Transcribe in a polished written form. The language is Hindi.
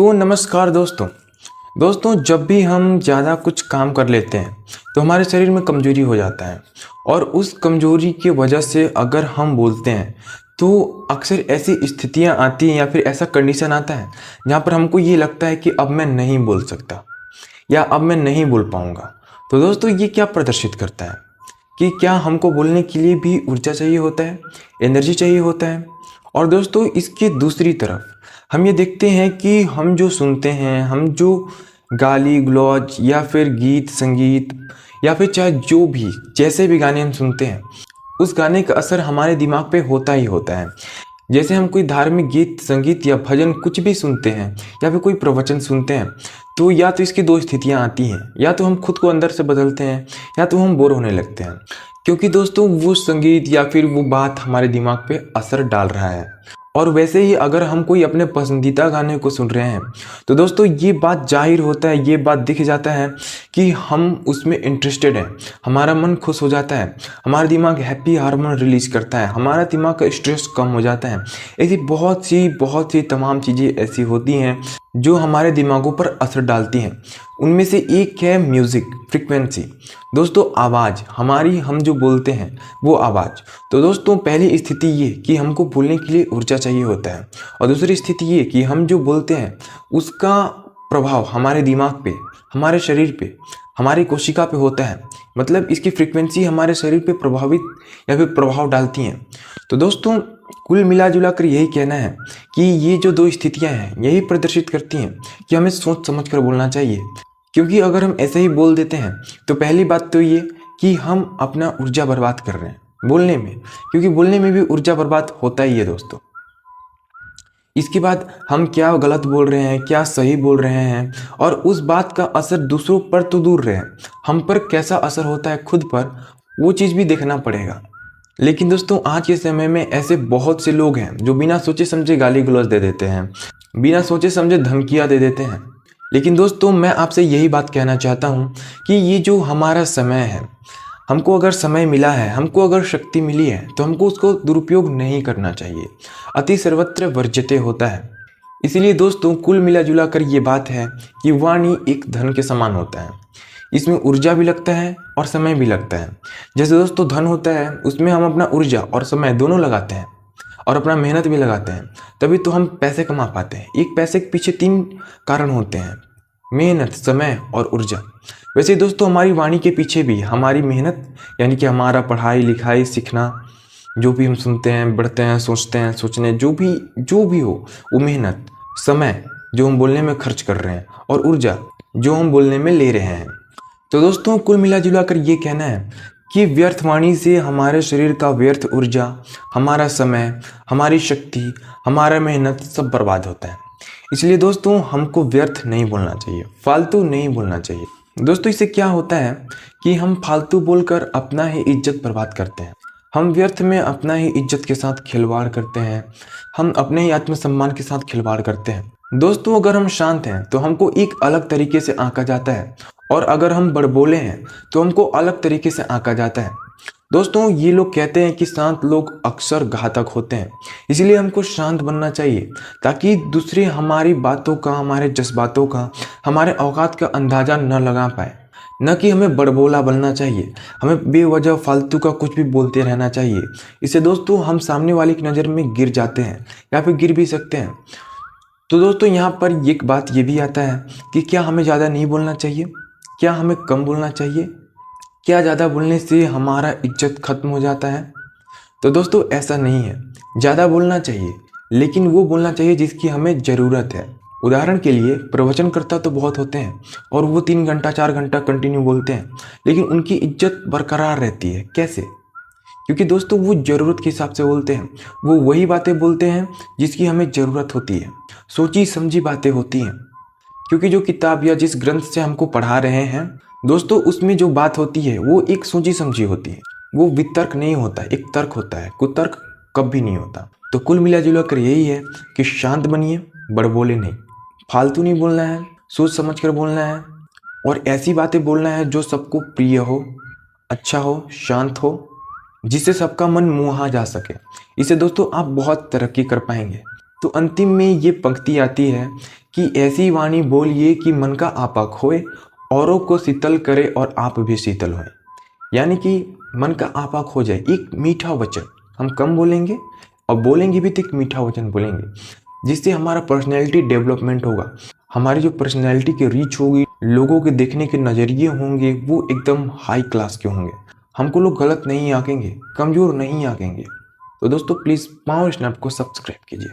तो नमस्कार दोस्तों। जब भी हम ज़्यादा कुछ काम कर लेते हैं तो हमारे शरीर में कमज़ोरी हो जाता है और उस कमज़ोरी की वजह से अगर हम बोलते हैं तो अक्सर ऐसी स्थितियां आती हैं या फिर ऐसा कंडीशन आता है जहां पर हमको ये लगता है कि अब मैं नहीं बोल सकता या अब मैं नहीं बोल पाऊंगा। तो दोस्तों ये क्या प्रदर्शित करता है कि क्या हमको बोलने के लिए भी ऊर्जा चाहिए होता है, एनर्जी चाहिए होता है। और दोस्तों इसकी दूसरी तरफ हम ये देखते हैं कि हम जो सुनते हैं, हम जो गाली गलौज या फिर गीत संगीत या फिर चाहे जो भी जैसे भी गाने हम सुनते हैं उस गाने का असर हमारे दिमाग पे होता ही होता है। जैसे हम कोई धार्मिक गीत संगीत या भजन कुछ भी सुनते हैं या फिर कोई प्रवचन सुनते हैं तो या तो इसकी दो स्थितियां आती हैं, या तो हम खुद को अंदर से बदलते हैं या तो हम बोर होने लगते हैं, क्योंकि दोस्तों वो संगीत या फिर वो बात हमारे दिमाग पे असर डाल रहा है। और वैसे ही अगर हम कोई अपने पसंदीदा गाने को सुन रहे हैं तो दोस्तों ये बात जाहिर होता है, ये बात दिख जाता है कि हम उसमें इंटरेस्टेड हैं, हमारा मन खुश हो जाता है, हमारा दिमाग हैप्पी हार्मोन रिलीज करता है, हमारा दिमाग का स्ट्रेस कम हो जाता है। ऐसी बहुत सी तमाम चीज़ें ऐसी होती हैं जो हमारे दिमागों पर असर डालती हैं। उनमें से एक है म्यूज़िक, फ्रीक्वेंसी। दोस्तों आवाज़, हमारी हम जो बोलते हैं वो आवाज़। तो दोस्तों पहली स्थिति ये कि हमको बोलने के लिए ऊर्जा चाहिए होता है, और दूसरी स्थिति ये कि हम जो बोलते हैं उसका प्रभाव हमारे दिमाग पे, हमारे शरीर पे, हमारी कोशिका पे होता है। मतलब इसकी फ्रीक्वेंसी हमारे शरीर पे प्रभावित या फिर प्रभाव डालती हैं। तो दोस्तों कुल मिला जुला कर यही कहना है कि ये जो दो स्थितियां हैं यही प्रदर्शित करती हैं कि हमें सोच समझ कर बोलना चाहिए। क्योंकि अगर हम ऐसे ही बोल देते हैं तो पहली बात तो ये कि हम अपना ऊर्जा बर्बाद कर रहे हैं बोलने में, क्योंकि बोलने में भी ऊर्जा बर्बाद होता ही है दोस्तों। इसके बाद हम क्या गलत बोल रहे हैं, क्या सही बोल रहे हैं, और उस बात का असर दूसरों पर तो दूर रहे, हम पर कैसा असर होता है खुद पर, वो चीज़ भी देखना पड़ेगा। लेकिन दोस्तों आज के समय में ऐसे बहुत से लोग हैं जो बिना सोचे समझे गाली गलौज दे देते हैं, बिना सोचे समझे धमकियां दे देते हैं। लेकिन दोस्तों मैं आपसे यही बात कहना चाहता हूँ कि ये जो हमारा समय है, हमको अगर समय मिला है, हमको अगर शक्ति मिली है तो हमको उसको दुरुपयोग नहीं करना चाहिए। अति सर्वत्र वर्ज्यते होता है। इसीलिए दोस्तों कुल मिला जुला कर ये बात है कि वाणी एक धन के समान होता है। इसमें ऊर्जा भी लगता है और समय भी लगता है। जैसे दोस्तों धन होता है उसमें हम अपना ऊर्जा और समय दोनों लगाते हैं और अपना मेहनत भी लगाते हैं, तभी तो हम पैसे कमा पाते हैं। एक पैसे के पीछे 3 कारण होते हैं, मेहनत, समय और ऊर्जा। वैसे दोस्तों हमारी वाणी के पीछे भी हमारी मेहनत, यानी कि हमारा पढ़ाई लिखाई सीखना, जो भी हम सुनते हैं, बढ़ते हैं, सोचते हैं, सोचने जो भी हो वो मेहनत, समय जो हम बोलने में खर्च कर रहे हैं और ऊर्जा जो हम बोलने में ले रहे हैं। तो दोस्तों कुल मिला जुला कर ये कहना है कि व्यर्थ वाणी से हमारे शरीर का व्यर्थ ऊर्जा, हमारा समय, हमारी शक्ति, हमारा मेहनत सब बर्बाद होता है। इसलिए दोस्तों हमको व्यर्थ नहीं बोलना चाहिए, फालतू नहीं बोलना चाहिए। दोस्तों इससे क्या होता है कि हम फालतू बोलकर अपना ही इज्जत बर्बाद करते हैं, हम व्यर्थ में अपना ही इज्जत के साथ खिलवाड़ करते हैं, हम अपने ही आत्मसम्मान के साथ खिलवाड़ करते हैं। दोस्तों अगर हम शांत हैं तो हमको एक अलग तरीके से आंका जाता है, और अगर हम बड़बोले हैं तो हमको अलग तरीके से आंका जाता है। दोस्तों ये लोग कहते हैं कि शांत लोग अक्सर घातक होते हैं, इसलिए हमको शांत बनना चाहिए ताकि दूसरे हमारी बातों का, हमारे जज्बातों का, हमारे औकात का अंदाज़ा न लगा पाए। न कि हमें बड़बोला बनना चाहिए, हमें बेवजह फालतू का कुछ भी बोलते रहना चाहिए। इससे दोस्तों हम सामने वाले की नज़र में गिर जाते हैं या फिर गिर भी सकते हैं। तो दोस्तों यहाँ पर एक बात ये भी आता है कि क्या हमें ज़्यादा नहीं बोलना चाहिए, क्या हमें कम बोलना चाहिए, क्या ज़्यादा बोलने से हमारा इज्जत खत्म हो जाता है। तो दोस्तों ऐसा नहीं है, ज़्यादा बोलना चाहिए लेकिन वो बोलना चाहिए जिसकी हमें ज़रूरत है। उदाहरण के लिए प्रवचनकर्ता तो बहुत होते हैं और वो 3 घंटा 4 घंटा कंटिन्यू बोलते हैं, लेकिन उनकी इज्जत बरकरार रहती है। कैसे? क्योंकि दोस्तों वो ज़रूरत के हिसाब से बोलते हैं, वो वही बातें बोलते हैं जिसकी हमें ज़रूरत होती है, सोची समझी बातें होती हैं। क्योंकि जो किताब या जिस ग्रंथ से हमको पढ़ा रहे हैं दोस्तों, उसमें जो बात होती है वो एक सोची समझी होती है, वो वितर्क नहीं होता, एक तर्क होता है, कुतर्क कभी नहीं होता। तो कुल मिला जुला कर यही है कि शांत बनिए, बड़बोले नहीं, फालतू नहीं बोलना है, सोच समझ कर बोलना है, और ऐसी बातें बोलना है जो सबको प्रिय हो, अच्छा हो, शांत हो, जिससे सबका मन मुहा जा सके। इससे दोस्तों आप बहुत तरक्की कर पाएंगे। तो अंतिम में ये पंक्ति आती है कि ऐसी वाणी बोलिए कि मन का आपा खोए, औरों को शीतल करे और आप भी शीतल होए। यानी कि मन का आपा खो जाए, एक मीठा वचन हम कम बोलेंगे और बोलेंगे भी तो एक मीठा वचन बोलेंगे, जिससे हमारा पर्सनैलिटी डेवलपमेंट होगा। हमारी जो पर्सनैलिटी की रीच होगी, लोगों के देखने के नज़रिए होंगे वो एकदम हाई क्लास के होंगे। हमको लोग गलत नहीं आंकेंगे, कमज़ोर नहीं आंकेंगे। तो दोस्तों प्लीज़ पावर स्नैप को सब्सक्राइब कीजिए।